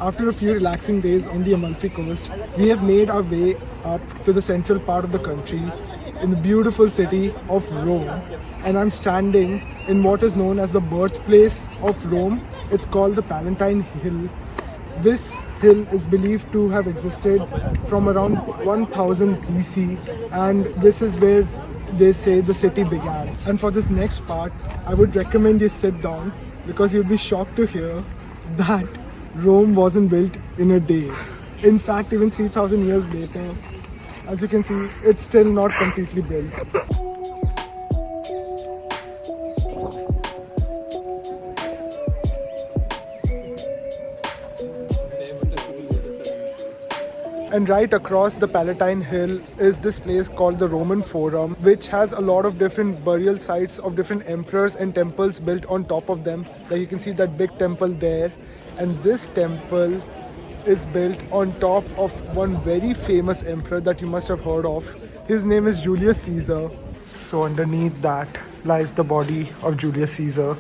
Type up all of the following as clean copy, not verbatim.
after a few relaxing days on the Amalfi Coast, we have made our way up to the central part of the country in the beautiful city of Rome. And I'm standing in what is known as the birthplace of Rome. It's called the Palatine Hill. This hill is believed to have existed from around 1000 BC, and this is where they say the city began. And for this next part, I would recommend you sit down because you'll be shocked to hear that Rome wasn't built in a day. In fact, even 3000 years later, as you can see, it's still not completely built. And right across the Palatine Hill is this place called the Roman Forum, which has a lot of different burial sites of different emperors and temples built on top of them. Like you can see that big temple there. And this temple is built on top of one very famous emperor that you must have heard of. His name is Julius Caesar. So underneath that lies the body of Julius Caesar.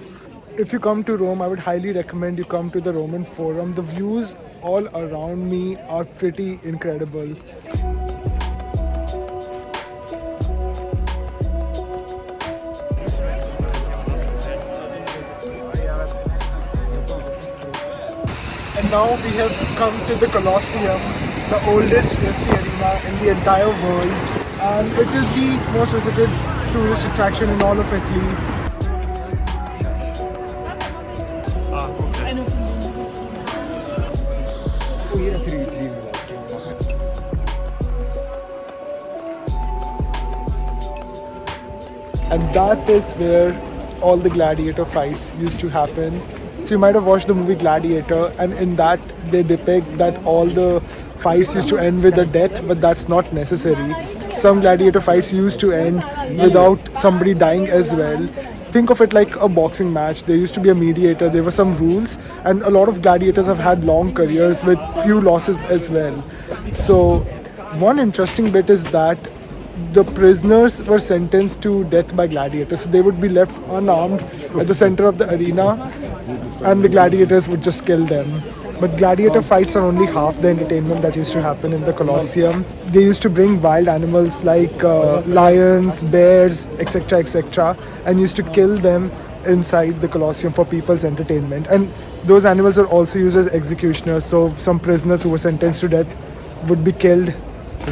If you come to Rome, I would highly recommend you come to the Roman Forum. The views all around me are pretty incredible. And now we have come to the Colosseum, the oldest UFC arena in the entire world. And it is the most visited tourist attraction in all of Italy. And that is where all the gladiator fights used to happen. So you might have watched the movie Gladiator, and in that they depict that all the fights used to end with a death, but that's not necessary. Some gladiator fights used to end without somebody dying as well. Think of it like a boxing match. There used to be a mediator, there were some rules, and a lot of gladiators have had long careers with few losses as well. So one interesting bit is that the prisoners were sentenced to death by gladiators. So they would be left unarmed at the center of the arena, and the gladiators would just kill them. But gladiator fights are only half the entertainment that used to happen in the Colosseum. They used to bring wild animals like lions, bears, etc., and used to kill them inside the Colosseum for people's entertainment. And those animals are also used as executioners. So some prisoners who were sentenced to death would be killed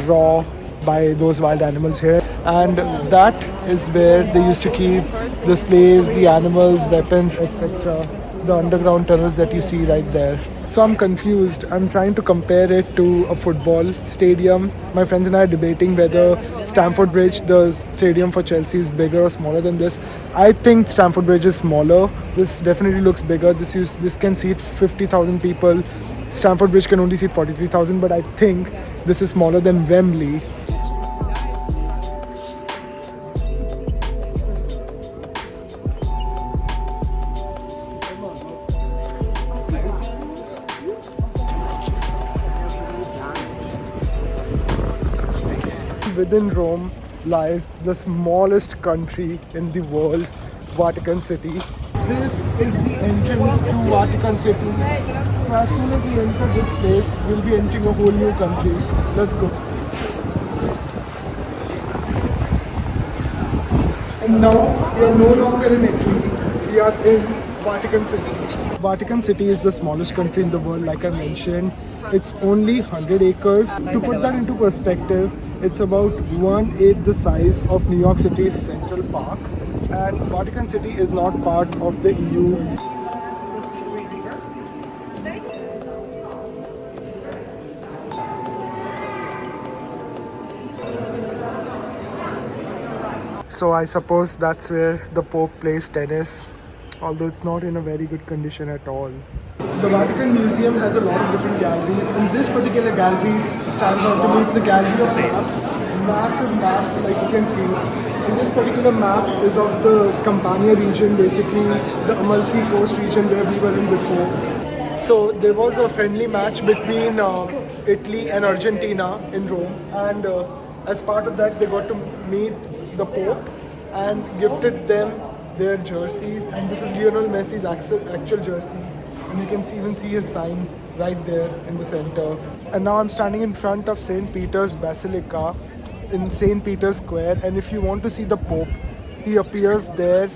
raw by those wild animals here. And that is where they used to keep the slaves, the animals, weapons, etc. The underground tunnels that you see right there. So I'm confused. I'm trying to compare it to a football stadium. My friends and I are debating whether Stamford Bridge, the stadium for Chelsea, is bigger or smaller than this. I think Stamford Bridge is smaller. This definitely looks bigger. This can seat 50,000 people. Stamford Bridge can only seat 43,000, but I think this is smaller than Wembley. Within Rome lies the smallest country in the world, Vatican City. This is the entrance to Vatican City. So as soon as we enter this place, we'll be entering a whole new country. Let's go. And now we are no longer in Italy. We are in Vatican City. Vatican City is the smallest country in the world, like I mentioned. It's only 100 acres. To put that into perspective, it's about 1/8 the size of New York City's Central Park. And Vatican City is not part of the EU. So I suppose that's where the Pope plays tennis, although it's not in a very good condition at all. The Vatican Museum has a lot of different galleries, and this particular gallery stands out to me. It's the gallery of maps, massive maps like you can see. And this particular map is of the Campania region, basically the Amalfi Coast region where we were in before. So there was a friendly match between Italy and Argentina in Rome, and as part of that they got to meet the Pope and gifted them their jerseys, and this is Lionel Messi's actual jersey. and you can even see his sign right there in the center. And now I'm standing in front of St. Peter's Basilica in St. Peter's Square, and if you want to see the Pope, he appears there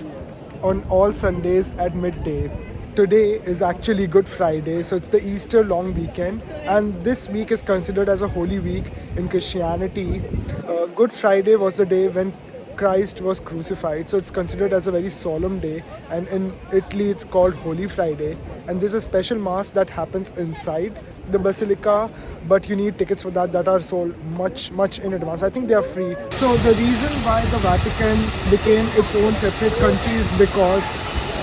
on all Sundays at midday. Today is actually Good Friday, so it's the Easter long weekend, and this week is considered as a holy week in Christianity. Good Friday was the day when Christ was crucified, so it's considered as a very solemn day, and in Italy it's called Holy Friday. And there's a special mass that happens inside the basilica, but you need tickets for that are sold much in advance. I think they are free. So the reason why the Vatican became its own separate country is because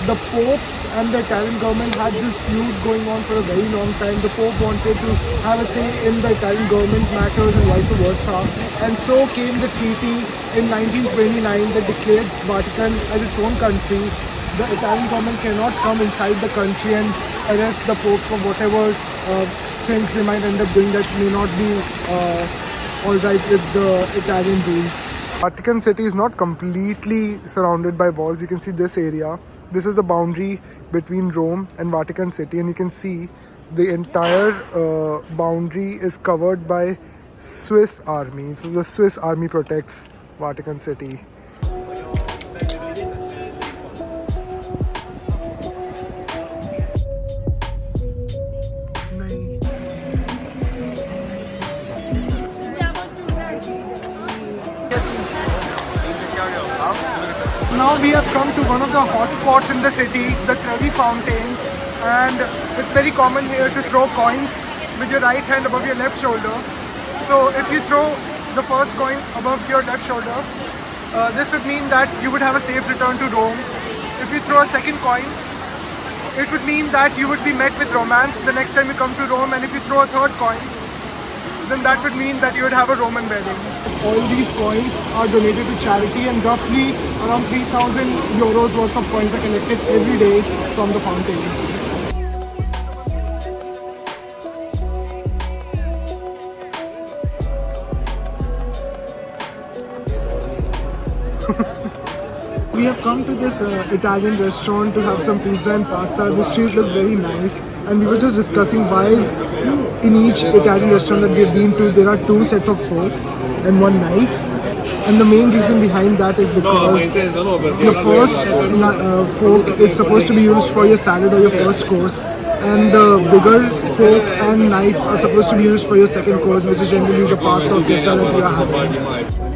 the popes and the Italian government had this feud going on for a very long time. The Pope wanted to have a say in the Italian government matters and vice versa. And so came the treaty in 1929 that declared Vatican as its own country. The Italian government cannot come inside the country and arrest the Pope for whatever things they might end up doing that may not be alright with the Italian rules. Vatican City is not completely surrounded by walls. You can see this area. This is the boundary between Rome and Vatican City, and you can see the entire boundary is covered by Swiss army. So the Swiss army protects Vatican City. Now we have come to one of the hotspots in the city, the Trevi Fountain, and it's very common here to throw coins with your right hand above your left shoulder. So if you throw the first coin above your left shoulder, this would mean that you would have a safe return to Rome. If you throw a second coin, it would mean that you would be met with romance the next time you come to Rome, and if you throw a third coin, then that would mean that you would have a Roman wedding. All these coins are donated to charity, and roughly around 3,000 euros worth of coins are collected every day from the fountain. We have come to this Italian restaurant to have some pizza and pasta. The street looked very nice, and we were just discussing why in each Italian restaurant that we have been to there are two sets of forks and one knife. And the main reason behind that is because the first fork is supposed to be used for your salad or your first course, and the bigger fork and knife are supposed to be used for your second course, which is generally the pasta or pizza that you are having.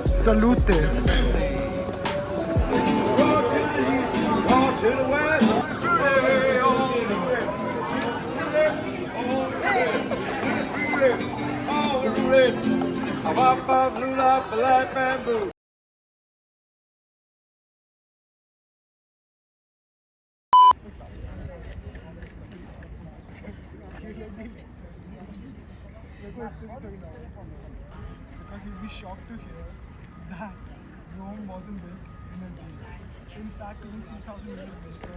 Salute. Because you'll be shocked to hear that Rome wasn't built in a day. In fact, even 3,000 years later,